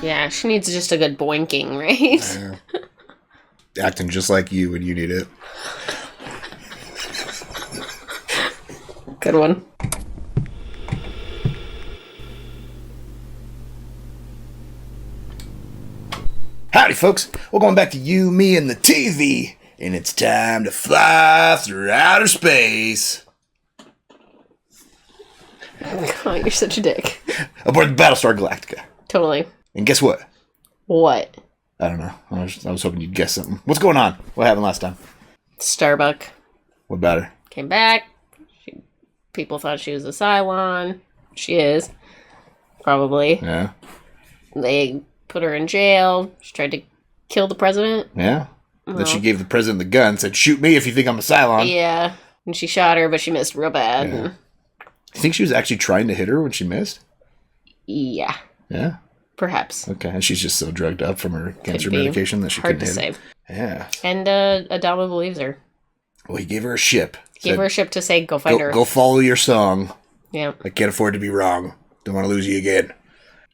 Yeah, she needs just a good boinking, right? Acting just like you when you need it. Good one. Howdy, folks. We're going back to you, me, and the TV, and it's time to fly through outer space. Oh, you're such a dick. Aboard the Battlestar Galactica. Totally. And guess what? What? I don't know. I was hoping you'd guess something. What's going on? What happened last time? Starbuck. What about her? Came back. People thought she was a Cylon. She is. Probably. Yeah. They put her in jail. She tried to kill the president. Yeah. Then she gave the president the gun, said, shoot me if you think I'm a Cylon. Yeah. And she shot her, but she missed real bad. Yeah. You think she was actually trying to hit her when she missed? Yeah. Yeah? Perhaps. Okay. And she's just so drugged up from her cancer medication that she couldn't hit. Hard to say. Yeah. And Adama believes her. Well, he gave her a ship. Gave her a ship to say, go find her. Go follow your song. Yeah. I can't afford to be wrong. Don't want to lose you again.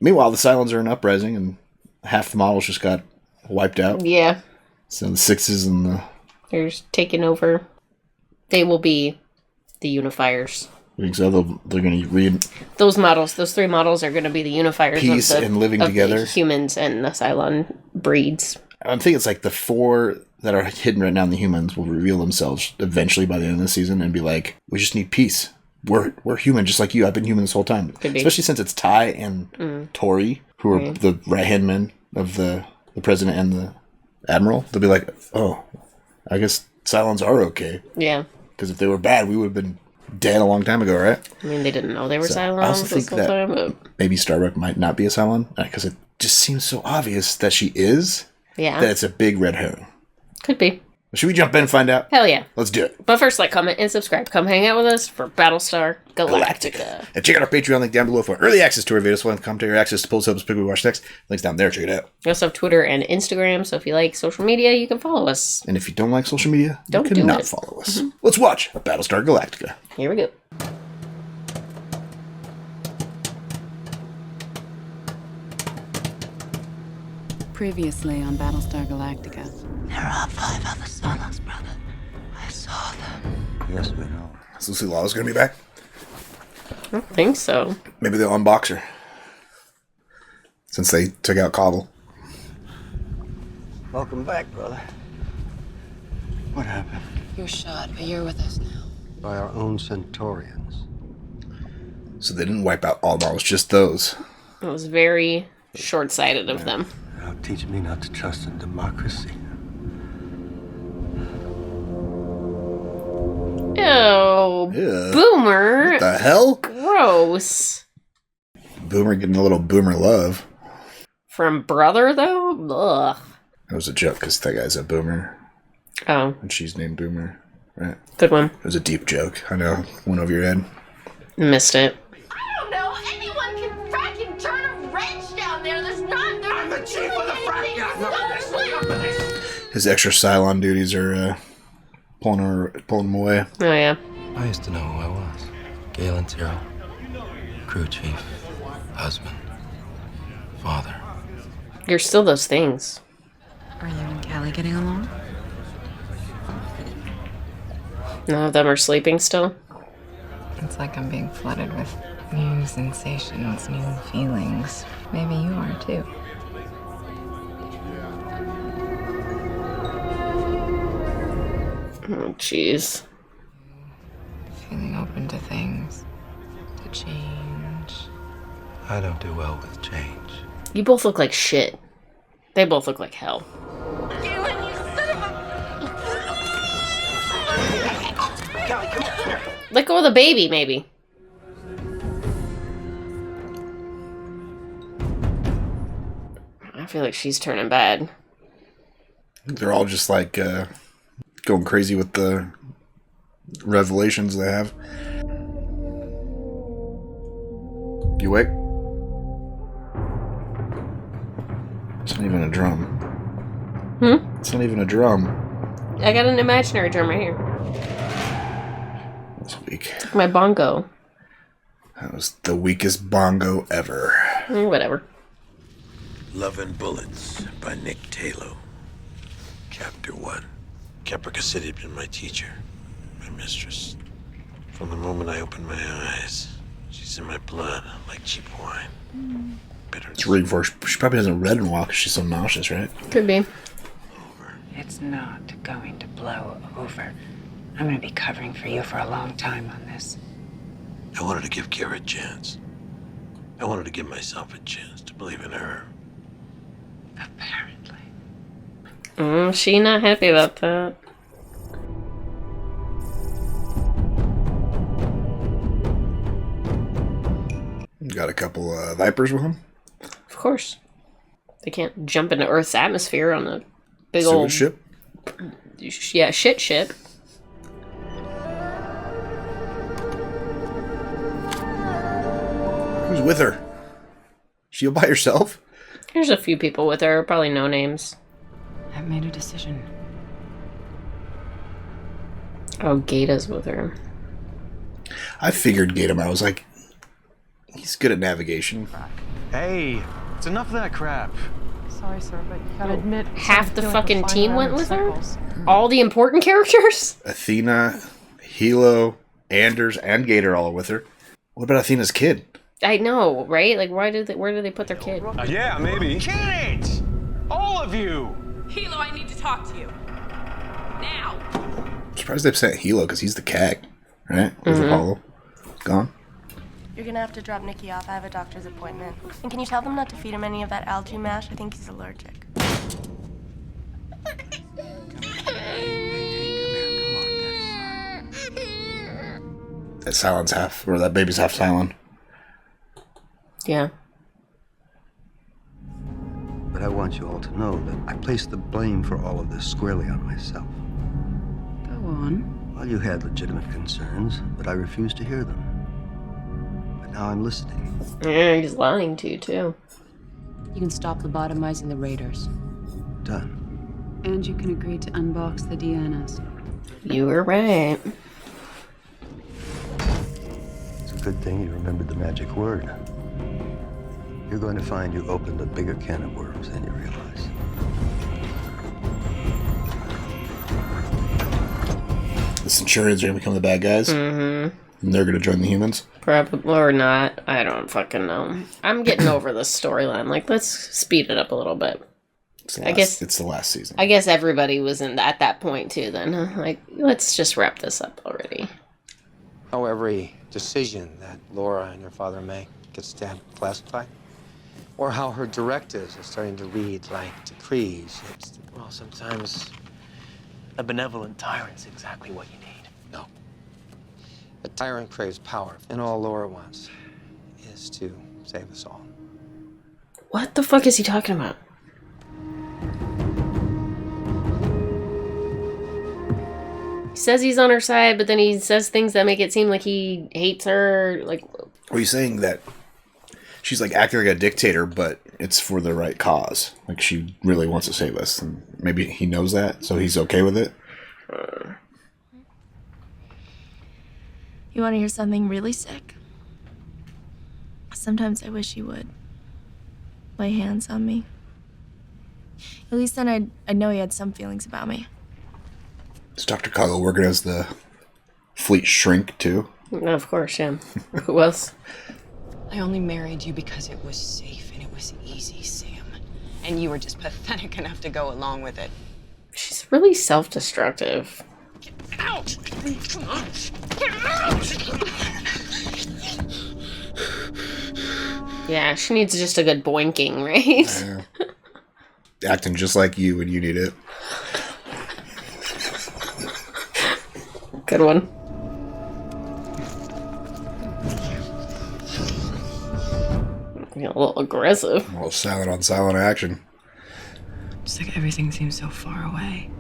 Meanwhile, the Cylons are in uprising, and half the models just got wiped out. Yeah. So the sixes and the... They're just taking over. They will be the unifiers. I think so. They're going to Those three models are going to be the unifiers. Peace and living together. The humans and the Cylon breeds. I think it's like the 4 that are hidden right now in the humans will reveal themselves eventually by the end of the season and be like, we just need peace. We're human just like you. I've been human this whole time. Especially since it's Ty and Tori, who are the right-hand men of the president and the admiral. They'll be like, oh, I guess Cylons are okay. Yeah. Because if they were bad, we would have been dead a long time ago, right? I mean, they didn't know they were Cylons I also think this whole time. But... maybe Starbuck might not be a Cylon, because it just seems so obvious that she is. Yeah. That it's a big red herring. Could be. Should we jump in and find out? Hell yeah. Let's do it. But first, like, comment, and subscribe. Come hang out with us for Battlestar Galactica. And check out our Patreon link down below for early access to our videos, full commentary, access to polls, helps pick we watch next. Links down there. Check it out. We also have Twitter and Instagram, so if you like social media, you can follow us. And if you don't like social media, don't you cannot follow us. Let's watch Battlestar Galactica. Here we go. Previously on Battlestar Galactica. There are 5 other Cylons, brother. I saw them. Yes, we know. So Lucy Lawless going to be back? I don't think so. Maybe they'll unbox her. Since they took out Cobble. Welcome back, brother. What happened? You're shot, but you're with us now. By our own Centaurians. So they didn't wipe out all models, just those. It was very short-sighted of them. Now teach me not to trust in democracy. Ew. Boomer. What the hell? Gross. Boomer getting a little boomer love. From brother, though? Ugh. That was a joke, because that guy's a boomer. Oh. And she's named Boomer, right? Good one. It was a deep joke. I know. Went over your head. Missed it. I don't know. Anyone can fracking turn a wrench down there. There's not... I'm the chief of the frack. His extra Cylon duties are pulling him away. Oh, yeah. I used to know who I was. Galen Zero. Crew chief. Husband. Father. You're still those things. Are you and Callie getting along? None of them are sleeping still? It's like I'm being flooded with new sensations, new feelings. Maybe you are too. Oh, jeez. Feeling open to things, to change. I don't do well with change. You both look like shit. They both look like hell. Galen, you son of a... Callie, come on, here. Let go of the baby, maybe. I feel like she's turning bad. They're all just like going crazy with the revelations they have. You awake? It's not even a drum. It's not even a drum. I got an imaginary drum right here. was weak. Took my bongo. That was the weakest bongo ever. Whatever. Love and Bullets by Nick Taylor. Chapter 1. Caprica City had been my teacher, my mistress. From the moment I opened my eyes, she's in my blood like cheap wine. Bitter. It's reading for her. She probably hasn't read in a while because she's so nauseous, right? Could be. It's not going to blow over. I'm going to be covering for you for a long time on this. I wanted to give Kara a chance. I wanted to give myself a chance to believe in her. Apparently. She not happy about that. Got a couple Vipers with him. Of course. They can't jump into Earth's atmosphere on a big Sewage old ship. Yeah, shit ship. Who's with her? She by herself? There's a few people with her, probably no names. I've made a decision. Oh, Gata's with her. I figured Gatum. I was like, he's good at navigation. Hey, it's enough of that crap. Sorry, sir, but you gotta admit... Half the fucking team flying went around with in her? circles. All the important characters? Athena, Hilo, Anders, and Gator all with her. What about Athena's kid? I know, right? Like, where do they put their kid? Yeah, maybe. Get it! All of you! Hilo, I need to talk to you. Now. I'm surprised they sent Hilo because he's the CAG, right? With Apollo. Gone. You're gonna have to drop Nikki off. I have a doctor's appointment. And can you tell them not to feed him any of that algae mash? I think he's allergic. That Cylon's half, or that baby's half Cylon. Yeah. But I want you all to know that I place the blame for all of this squarely on myself. Go on. Well, you had legitimate concerns, but I refused to hear them. But now I'm listening. Yeah, he's lying to you, too. You can stop lobotomizing the raiders. Done. And you can agree to unbox the Deannas. You were right. It's a good thing you remembered the magic word. You're going to find you opened a bigger can of worms than you realize. The Centurions are going to become the bad guys. Mm-hmm. And they're going to join the humans. Probably, or not. I don't fucking know. I'm getting over this storyline. Like, let's speed it up a little bit. I guess it's the last season. I guess everybody was at that point, too, then. Huh? Like, let's just wrap this up already. How every decision that Laura and her father make gets stamped classified? Or how her directives are starting to read like decrees. Well, sometimes a benevolent tyrant's exactly what you need. No. A tyrant craves power, and all Laura wants is to save us all. What the fuck is he talking about? He says he's on her side, but then he says things that make it seem like he hates her. Like, are you saying that she's like acting like a dictator, but it's for the right cause? Like she really wants to save us, and maybe he knows that, so he's okay with it. You want to hear something really sick? Sometimes I wish you would lay hands on me. At least then I'd know you had some feelings about me. Is Dr. Coggle working as the fleet shrink, too? Of course, yeah. Who else? I only married you because it was safe and it was easy, Sam. And you were just pathetic enough to go along with it. She's really self-destructive. Get out! Come on! Get out! Yeah, she needs just a good boinking, right? Yeah. Acting just like you when you need it. Good one. A little aggressive. A little silent on silent action. Just like everything seems so far away.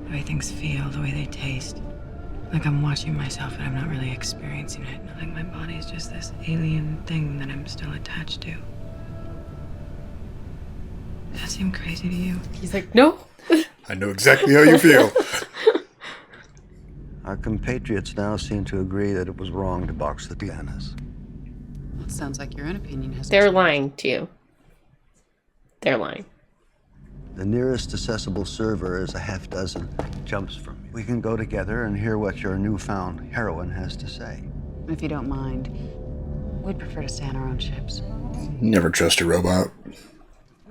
The way things feel, the way they taste. Like I'm watching myself and I'm not really experiencing it. Like my body's just this alien thing that I'm still attached to. Does that seem crazy to you? He's like, no. I know exactly how you feel. Our compatriots now seem to agree that it was wrong to box the Dianas. Well, it sounds like your own opinion has. They're lying to you. They're lying. The nearest accessible server is a half dozen jumps from me. We can go together and hear what your newfound heroine has to say. If you don't mind, we'd prefer to stay on our own ships. Never trust a robot.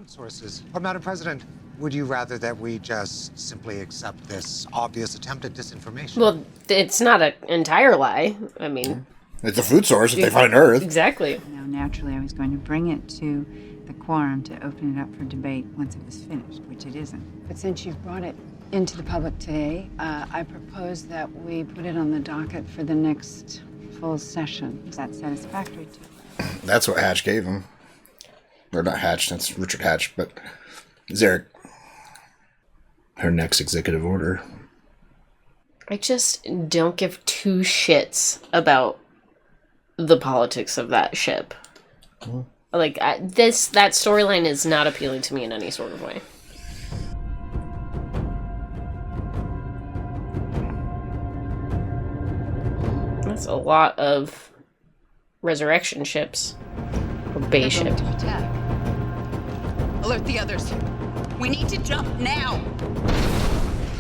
Sources. But, Madam President, would you rather that we just simply accept this obvious attempt at disinformation? Well, it's not an entire lie. I mean... It's a food source if they find Earth. Exactly. Now, naturally, I was going to bring it to the quorum to open it up for debate once it was finished, which it isn't. But since you've brought it into the public today, I propose that we put it on the docket for the next full session. Is that satisfactory to you? That's what Hatch gave him. Or not Hatch, that's Richard Hatch, but Zarek. Her next executive order. I just don't give two shits about the politics of that ship. Like, that storyline is not appealing to me in any sort of way. That's a lot of resurrection ships. Or base ship. To attack. Alert the others. We need to jump now.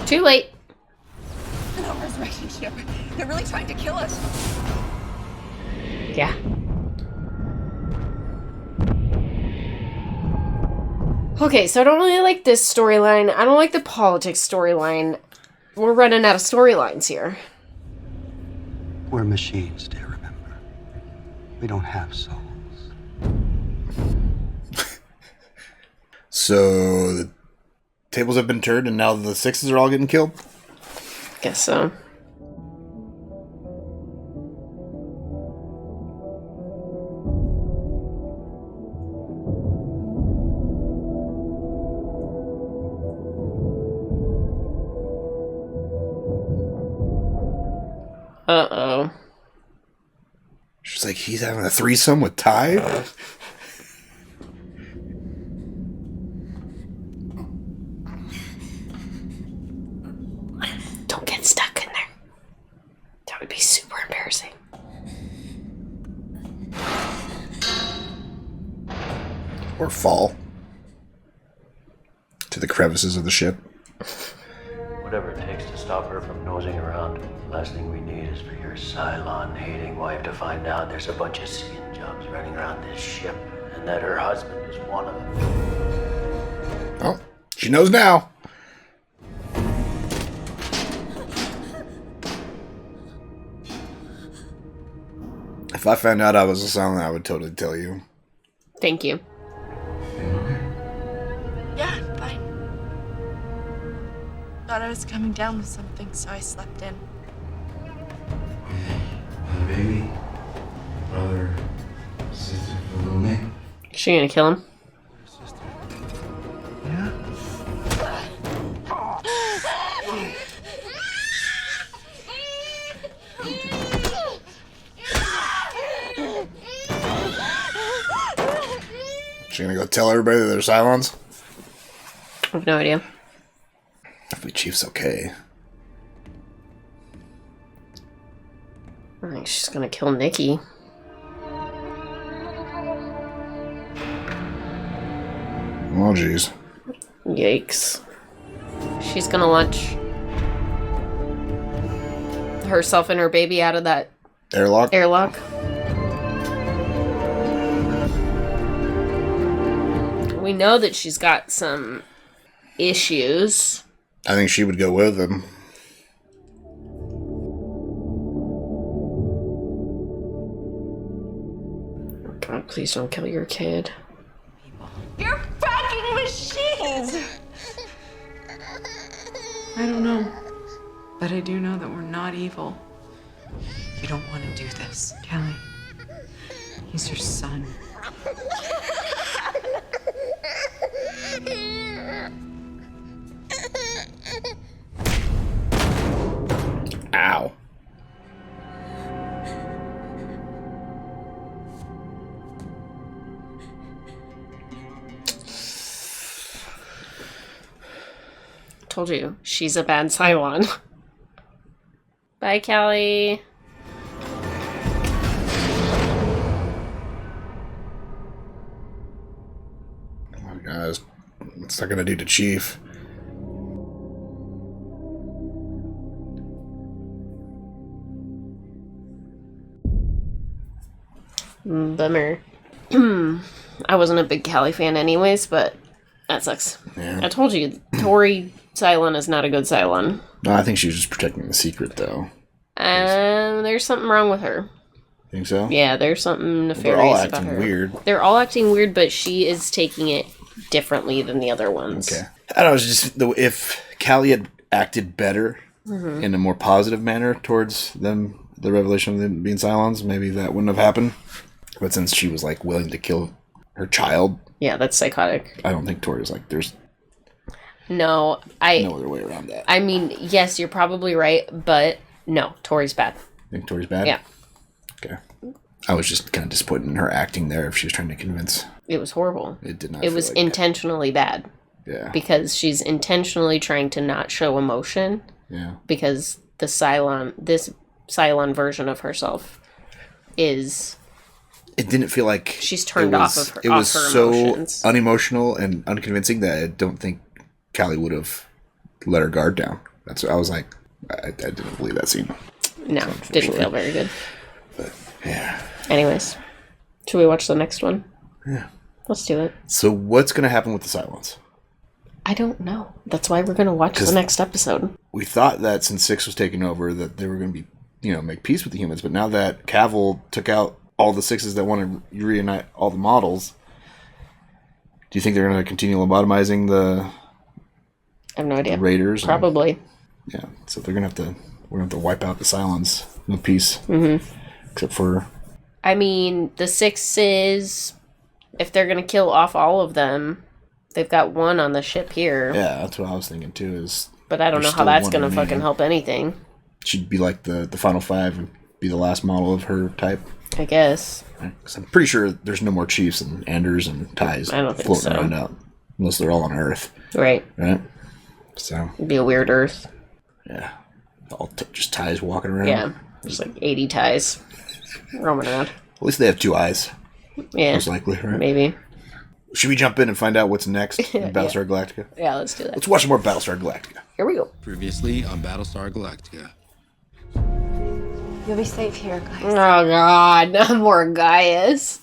Too late. No resurrection ship. They're really trying to kill us. Yeah. Okay, so I don't really like this storyline. I don't like the politics storyline. We're running out of storylines here. We're machines, dear, remember. We don't have souls. So the tables have been turned and now the sixes are all getting killed? Guess so. Uh-oh. She's like, he's having a threesome with Ty? Don't get stuck in there. That would be super embarrassing. Or fall to the crevices of the ship. Whatever it takes to stop her from nosing around. Last thing we need is for your Cylon-hating wife to find out there's a bunch of skin jobs running around this ship and that her husband is one of them. Oh, she knows now. If I found out I was a Cylon, I would totally tell you. Thank you. Yeah, I'm fine. Thought I was coming down with something, so I slept in. Baby, brother, sister for little Nick. Is she gonna kill him? Yeah. She gonna go tell everybody that they're Cylons? I have no idea. Hopefully Chief's okay. I think she's gonna kill Nikki. Oh, jeez. Yikes. She's gonna launch herself and her baby out of that airlock. We know that she's got some issues. I think she would go with him. God, please don't kill your kid. You're fucking machines! I don't know. But I do know that we're not evil. You don't want to do this, Kelly. He's your son. Ow. Told you, she's a bad Cylon. Bye, Callie. Oh, guys. What's that going to do to Chief? Bummer. I wasn't a big Callie fan anyways, but that sucks. Yeah. I told you, Tori Cylon is not a good Cylon. No, I think she was just protecting the secret, though. There's something wrong with her. Think so? Yeah, there's something nefarious They're all about acting her. weird. They're all acting weird, but she is taking it differently than the other ones. Okay. I don't know, it's just if Callie had acted better in a more positive manner towards them, the revelation of them being Cylons, maybe that wouldn't have happened. But since she was like willing to kill her child, yeah, that's psychotic. I don't think Tori's like there's no other way around that. I mean, yes, you're probably right, but no, Tori's bad. Think Tori's bad? Yeah. Okay. I was just kind of disappointed in her acting there if she was trying to convince. It was horrible. It did not. It was intentionally bad. Yeah. Because she's intentionally trying to not show emotion. Yeah. Because this Cylon version of herself is. It didn't feel like she's turned off of her. It was so emotions. unemotional and unconvincing that I don't think Callie would have let her guard down. That's what I was like. I didn't believe that scene. No, didn't feel very good. But yeah. Anyways, should we watch the next one? Yeah. Let's do it. So what's going to happen with the Cylons? I don't know. That's why we're going to watch the next episode. We thought that since 6 was taken over that they were going to be, make peace with the humans. But now that Cavill took out all the 6s that want to reunite all the models, do you think they're going to continue lobotomizing the I have no idea. Raiders? Probably. Yeah. So we're going to have to wipe out the Cylons in peace. Mm-hmm. Except for... I mean, the 6s, if they're going to kill off all of them, they've got one on the ship here. Yeah, that's what I was thinking too. But I don't know how that's going to fucking help anything. She'd be like the final 5 and be the last model of her type. I guess. Because I'm pretty sure there's no more Chiefs and Anders and Ties floating around out. Unless they're all on Earth. Right. Right? So. It'd be a weird Earth. Yeah. All just Ties walking around. Yeah. There's like 80 Ties roaming around. At least they have 2 eyes. Yeah. Most likely, right? Maybe. Should we jump in and find out what's next in Battlestar Galactica? Yeah, let's do that. Let's watch some more Battlestar Galactica. Here we go. Previously on Battlestar Galactica. You'll be safe here, guys. Oh, God. No more Gaius.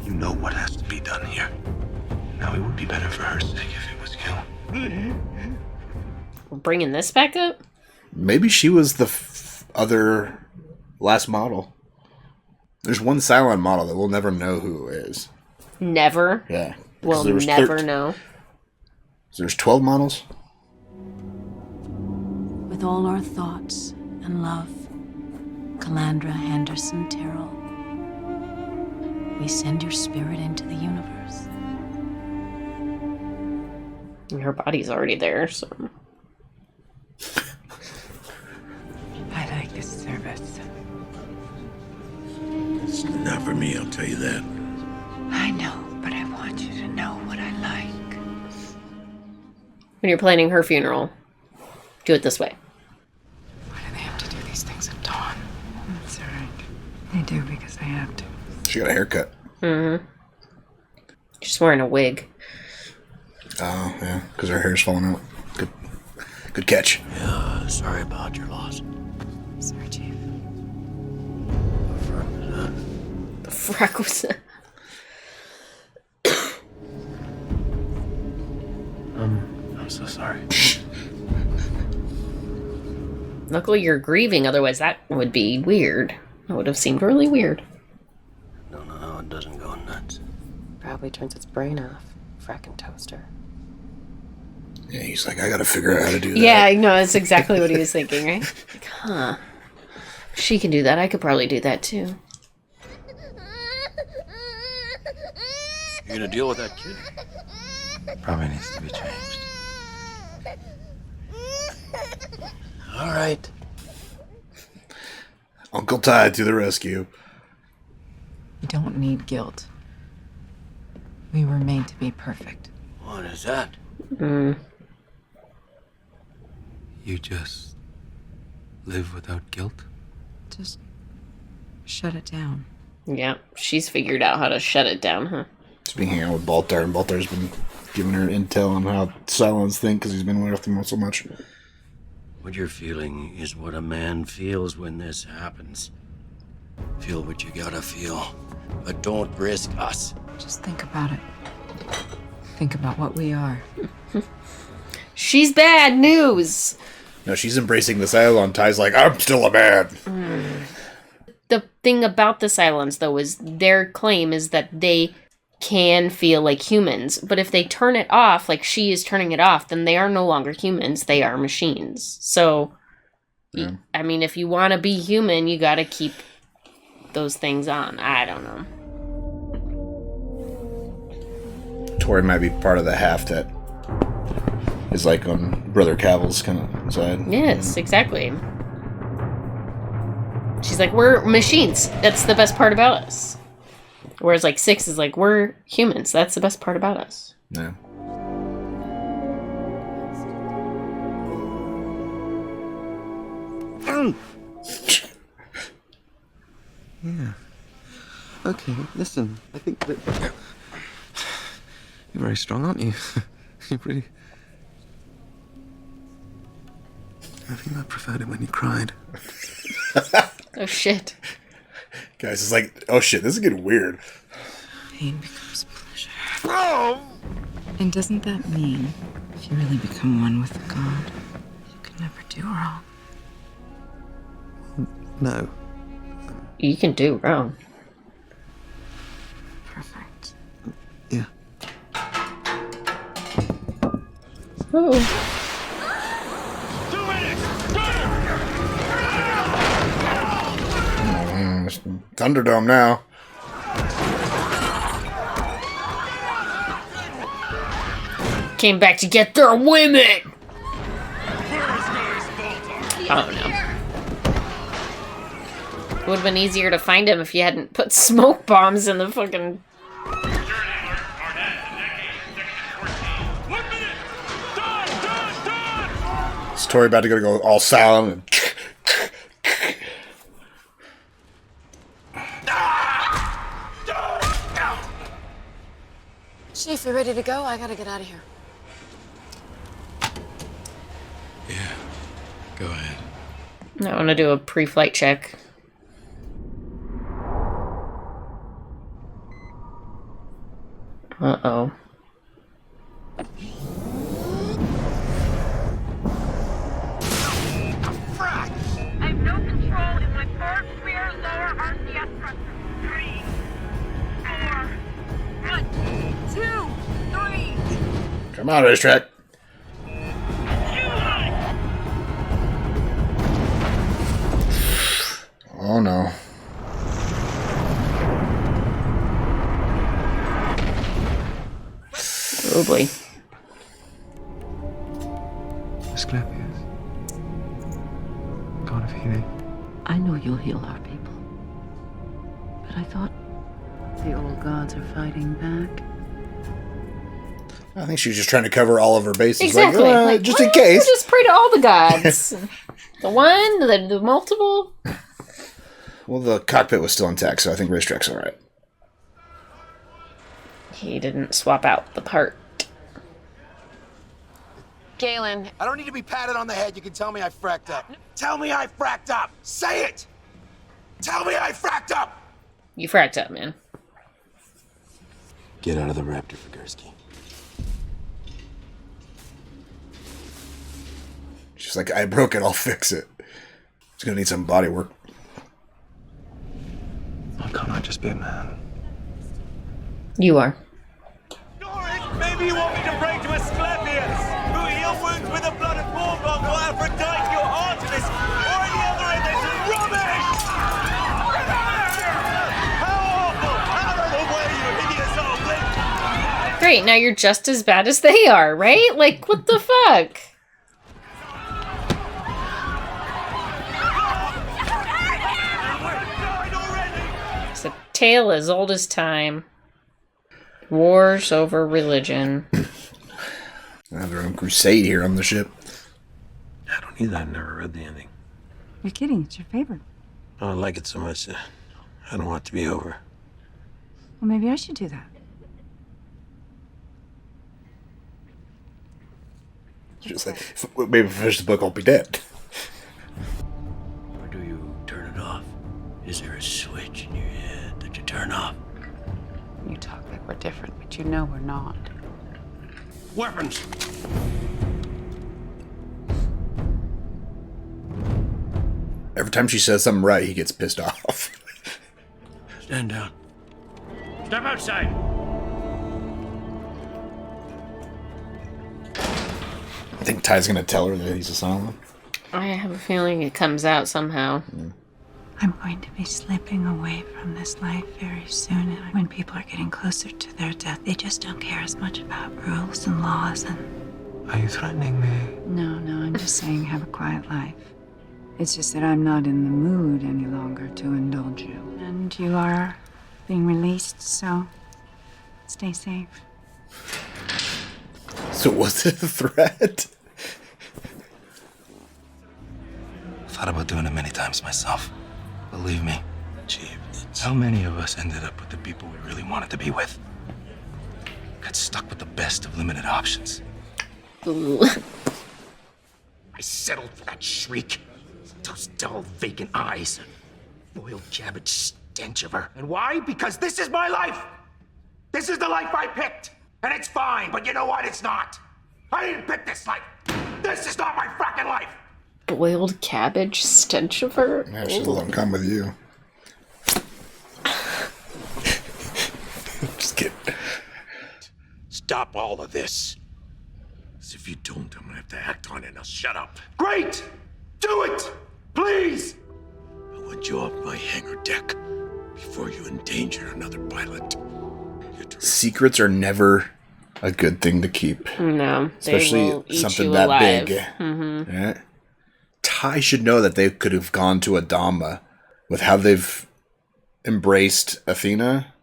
You know what has to be done here. Now it would be better for her sake if it was killed. We're bringing this back up? Maybe she was the other last model. There's one Cylon model that we'll never know who is. Never? Yeah. We'll never know. So there's 12 models? With all our thoughts and love, Calandra Henderson Terrell, we send your spirit into the universe. Her body's already there, so... I like this service. It's not for me, I'll tell you that. I know, but I want you to know what I like. When you're planning her funeral, do it this way. Why do they have to do these things at dawn? That's all right. They do because they have to. She got a haircut. Mm-hmm. She's wearing a wig. Oh, yeah, because her hair's falling out. Good catch. Yeah, sorry about your loss. Sorry, Chief. The frack was... I'm so sorry. Luckily you're grieving, otherwise that would be weird. That would have seemed really weird. No, it doesn't go nuts. Probably turns its brain off. Frackin' toaster. Yeah, he's like, I gotta figure out how to do that. Yeah, I know, that's exactly what he was thinking, right? Like, huh. She can do that, I could probably do that too. You gonna deal with that kid? Probably needs to be changed. All right. Uncle Ty to the rescue. We don't need guilt. We were made to be perfect. What is that? You just Live without guilt? Just shut it down. Yeah, she's figured out how to shut it down, huh? She's been hanging out with Baltar, and Baltar's been giving her intel on how Cylons think because he's been with them so much. What you're feeling is what a man feels when this happens. Feel what you gotta feel, but don't risk us. Just think about it. Think about what we are. She's bad news! No, she's embracing the Cylon ties like, I'm still a man. The thing about the Cylons, though, is their claim is that they can feel like humans. But if they turn it off, like she is turning it off, then they are no longer humans. They are machines. So, yeah. I mean, if you want to be human, you got to keep those things on. I don't know. Tori might be part of the half that is like on Brother Cavill's kind of side. Yes, exactly. She's like, we're machines. That's the best part about us. Whereas like 6 is like, we're humans. That's the best part about us. Yeah. Yeah. Okay, listen. I think that you're very strong, aren't you? You're pretty. I think I preferred it when you cried. Oh shit. Guys, it's like, oh shit, this is getting weird. Pain becomes pleasure. And doesn't that mean if you really become one with the God, you can never do wrong? No. You can do wrong. Perfect. Yeah. Oh. Thunderdome now. Came back to get their women! Oh no. It would have been easier to find him if you hadn't put smoke bombs in the fucking... Is Tori about to go all silent and... Chief, you ready to go? I gotta get out of here. Yeah. Go ahead. I want to do a pre-flight check. Uh-oh. I have no control in my third rear lower RCS pressure. 3, 4, 1, 2, 3. Come on, racetrack. Oh no. Oh boy. Asclepius. God of healing. I know you'll heal our people. But I thought the old gods are fighting back. I think she was just trying to cover all of her bases. Exactly. Like, just in case. Just pray to all the gods. The one, the multiple. Well, the cockpit was still intact, so I think racetrack's alright. He didn't swap out the part. Galen. I don't need to be patted on the head. You can tell me I fracked up. Tell me I fracked up. Say it. Tell me I fracked up. You fracked up, man. Get out of the Raptor, Figursky. She's like, I broke it, I'll fix it. It's gonna need some body work. Why can't I just be a man? You are. Maybe you want me to pray to Asclepius, who heal wounds with the blood of Morgoth or Aphrodite or Artemis, or any other of this rubbish! How awful! Out of the way, you hideous old link! Great, now you're just as bad as they are, right? Like, what the fuck? It's a tale as old as time. Wars over religion. They have their own crusade here on the ship. I don't need that. I never read the ending. You're kidding. It's your favorite. I don't like it so much. I don't want it to be over. Well, maybe I should do that. Just like, maybe if I finish the book, I'll be dead. Or do you turn it off? Is there a switch in your head that you turn off? You talk like we're different, but you know we're not. Weapons! Every time she says something right, he gets pissed off. Stand down. Step outside. I think Ty's gonna tell her that he's a Cylon. I have a feeling it comes out somehow. I'm going to be slipping away from this life very soon, and when people are getting closer to their death, they just don't care as much about rules and laws and... Are you threatening me? No, I'm just saying have a quiet life. It's just that I'm not in the mood any longer to indulge you. And you are being released, so stay safe. So was it a threat? Thought about doing it many times myself. Believe me. Gee, how many of us ended up with the people we really wanted to be with? Got stuck with the best of limited options. I settled for that shriek. Those dull, vacant eyes. Boiled cabbage stench of her. And why? Because this is my life! This is the life I picked! And it's fine, but you know what? It's not! I didn't pick this life! This is not my fracking life! Boiled cabbage stench of her? Yeah, she's a long time with you. Just kidding. Stop all of this. Because if you don't, I'm gonna have to act on it. Now shut up. Great! Do it! Please! I want you off my hangar deck before you endanger another pilot. Secrets are never a good thing to keep. No, especially something that big. Mm-hmm. Right? Ty should know that they could have gone to Adama with how they've embraced Athena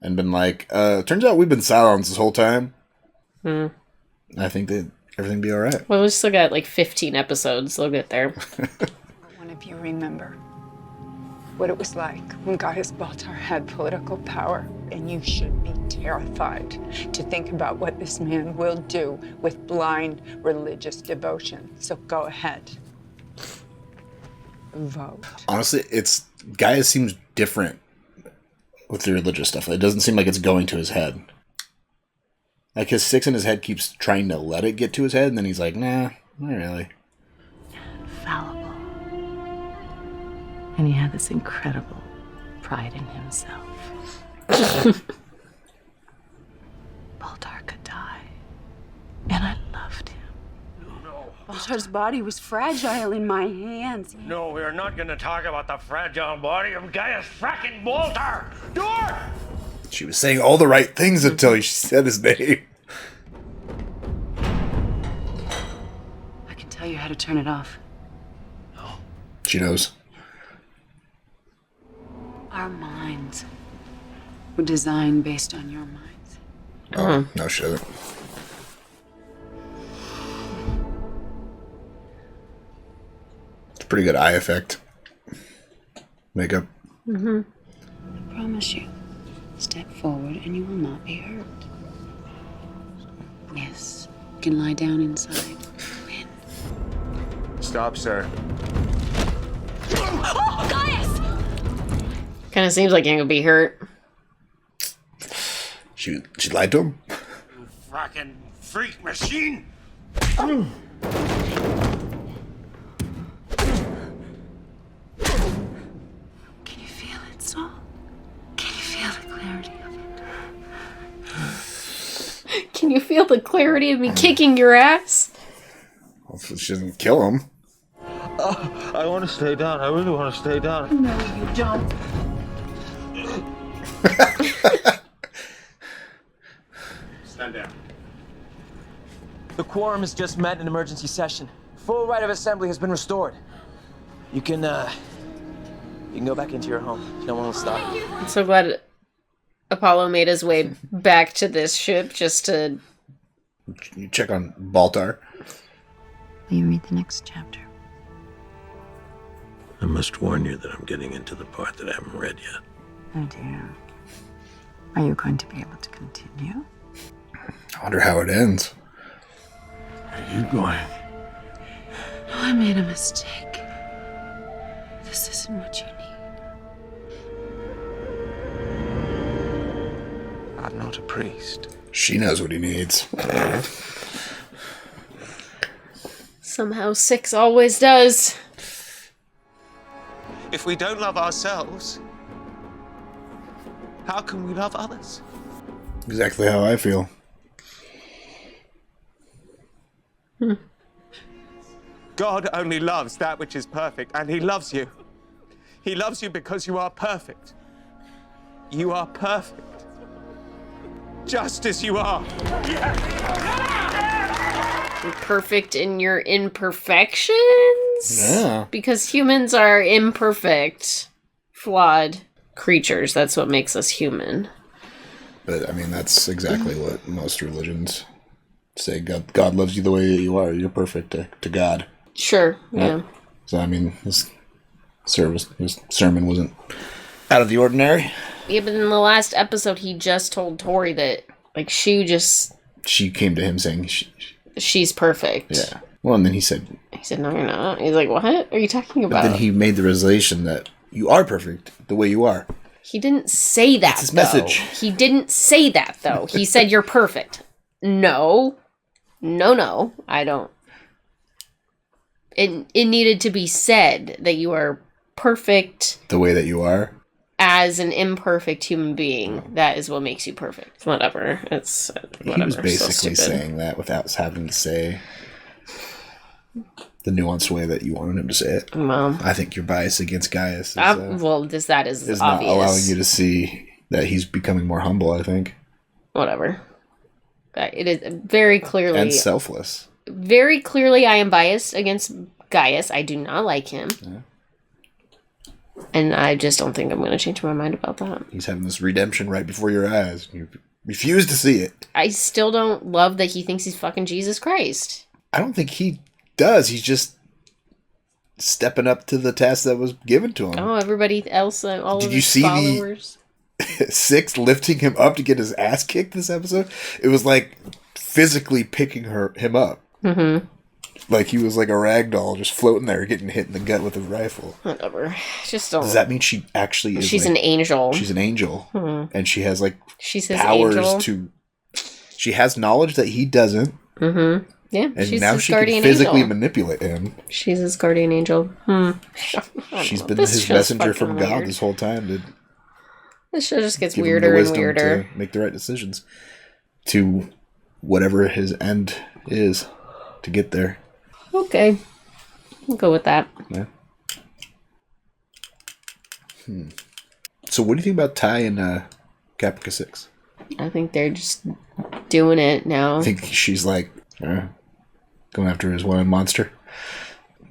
and been like, turns out we've been Cylons this whole time. I think that everything be all right. Well, we still got like 15 episodes. They'll get there. One of you remember what it was like when Gaius Baltar had political power, and you should be terrified to think about what this man will do with blind religious devotion. So go ahead. Vote. Honestly, Gaius seems different with the religious stuff. It doesn't seem like it's going to his head. Like his six in his head keeps trying to let it get to his head, and then he's like, nah, not really. Fallible. And he had this incredible pride in himself. Baltar could die. And I loved him. Baltar's body was fragile in my hands. No, we're not going to talk about the fragile body of Gaius fracking Baltar. Door! She was saying all the right things until she said his name. I can tell you how to turn it off. She knows. Our minds were designed based on your minds. Oh, no shit. It's a pretty good eye effect. Makeup. I promise you. Step forward and you will not be hurt. Yes, you can lie down inside. Stop, sir. Oh, Gaius! Kind of seems like you're gonna be hurt. She lied to him? You fracking freak machine! Can you feel it, Saul? Can you feel the clarity of it? Can you feel the clarity of me kicking your ass? Hopefully she doesn't kill him. I want to stay down. I really want to stay down. No, you don't. Stand down. The quorum has just met in emergency session. Full right of assembly has been restored. You can go back into your home. No one will stop you. I'm so glad Apollo made his way back to this ship just to... You check on Baltar. Will you read the next chapter? I must warn you that I'm getting into the part that I haven't read yet. Oh dear. Are you going to be able to continue? I wonder how it ends. Are you going? Oh, I made a mistake. This isn't what you need. I'm not a priest. She knows what he needs. Somehow 6 always does. If we don't love ourselves, how can we love others? Exactly how I feel. God only loves that which is perfect, and he loves you. He loves you because you are perfect. You are perfect. Just as you are. You're perfect in your imperfections? Yeah. Because humans are imperfect, flawed creatures. That's what makes us human. But, I mean, that's exactly what most religions say. God loves you the way you are. You're perfect to God. Sure, yeah. So, I mean, his sermon wasn't out of the ordinary. Yeah, but in the last episode, he just told Tori that, like, she came to him saying she's perfect. Yeah. Well, and then he said, no, you're not. He's like, what are you talking about? But then he made the realization that you are perfect the way you are. He didn't say that, That's his message. He didn't say that, though. He said you're perfect. No, I don't. It needed to be said that you are perfect. The way that you are? As an imperfect human being. That is what makes you perfect. Whatever. It's whatever. He was basically saying that without having to say the nuanced way that you wanted him to say it. Well, I think your bias against Gaius that is is obvious. Not allowing you to see that he's becoming more humble, I think. Whatever. It is very clearly... And selfless. Very clearly I am biased against Gaius. I do not like him. Yeah. And I just don't think I'm going to change my mind about that. He's having this redemption right before your eyes. You refuse to see it. I still don't love that he thinks he's fucking Jesus Christ. I don't think he does. He's just stepping up to the task that was given to him. Oh, everybody else, all Did of you his see followers. The 6 lifting him up to get his ass kicked this episode? It was like physically picking him up. Mm-hmm. Like he was like a rag doll just floating there getting hit in the gut with a rifle. Whatever. Just don't. Does that mean she actually is She's like, an angel. She's an angel. Mm-hmm. And she has like she's his powers angel. to... She has knowledge that he doesn't. Mm-hmm. Yeah, and she's now his she guardian can physically angel. manipulate him. She's his guardian angel. She's been his messenger from God weird. this whole time. This show just gets weirder and weirder. To make the right decisions to whatever his end is to get there. Okay. We'll go with that. Yeah. So what do you think about Ty and Caprica 6? I think they're just doing it now. I think she's like going after his one-eyed monster.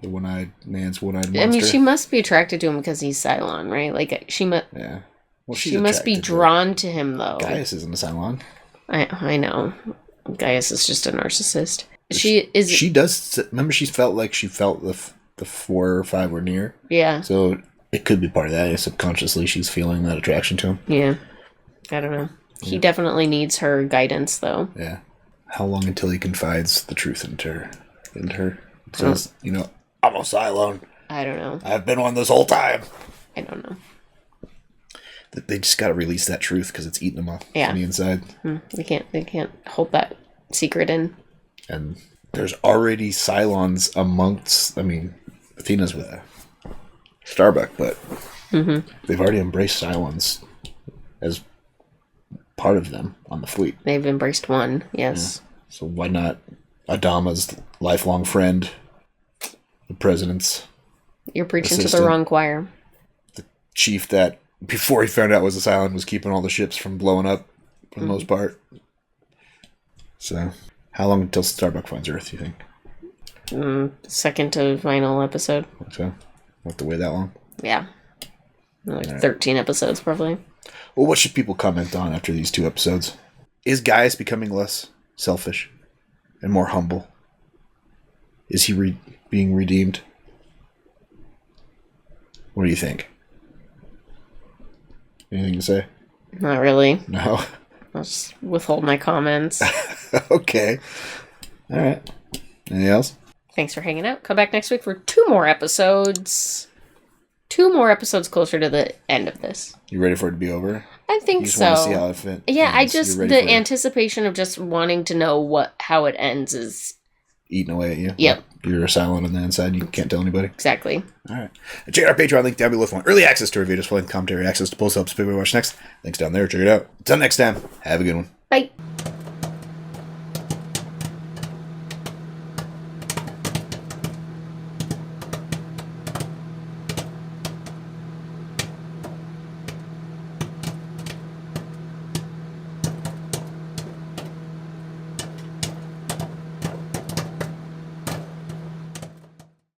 The one-eyed man's one-eyed monster. I mean, she must be attracted to him because he's Cylon, right? Like, she must... Yeah. Well, she must be drawn to him, though. Gaius isn't a Cylon. I know. Gaius is just a narcissist. She does... Remember, she felt the 4 or 5 were near? Yeah. So it could be part of that. Subconsciously, she's feeling that attraction to him. Yeah. I don't know. He definitely needs her guidance, though. Yeah. How long until he confides the truth into her? Says, I'm a Cylon. I don't know. I've been one this whole time. I don't know. They just got to release that truth because it's eating them up on the inside. They can't hold that secret in. And there's already Cylons amongst. I mean, Athena's with Starbuck, but they've already embraced Cylons as part of them on the fleet. They've embraced one, yes. Yeah. So why not Adama's lifelong friend, the president's You're preaching assistant, to the wrong choir. The chief that, before he found out was a Cylon, was keeping all the ships from blowing up for the most part. So, how long until Starbuck finds Earth, you think? Second to final episode. So, we'll have to wait that long? Yeah. Like 13 episodes, probably. Well, what should people comment on after these 2 episodes? Is Gaius becoming less selfish and more humble? Is he being redeemed? What do you think? Anything to say? Not really. No. I'll just withhold my comments. Okay. All right. Anything else? Thanks for hanging out. Come back next week for 2 more episodes. 2 more episodes closer to the end of this. You ready for it to be over? I think you just so. Want to see how it fits? Yeah, I just the anticipation of just wanting to know how it ends is eating away at you. Yep. You're silent on the inside. You can't tell anybody. Exactly. All right. Check out our Patreon link down below for early access to reviews, full commentary, access to post ups, people watch next. Links down there. Check it out. Until next time. Have a good one. Bye.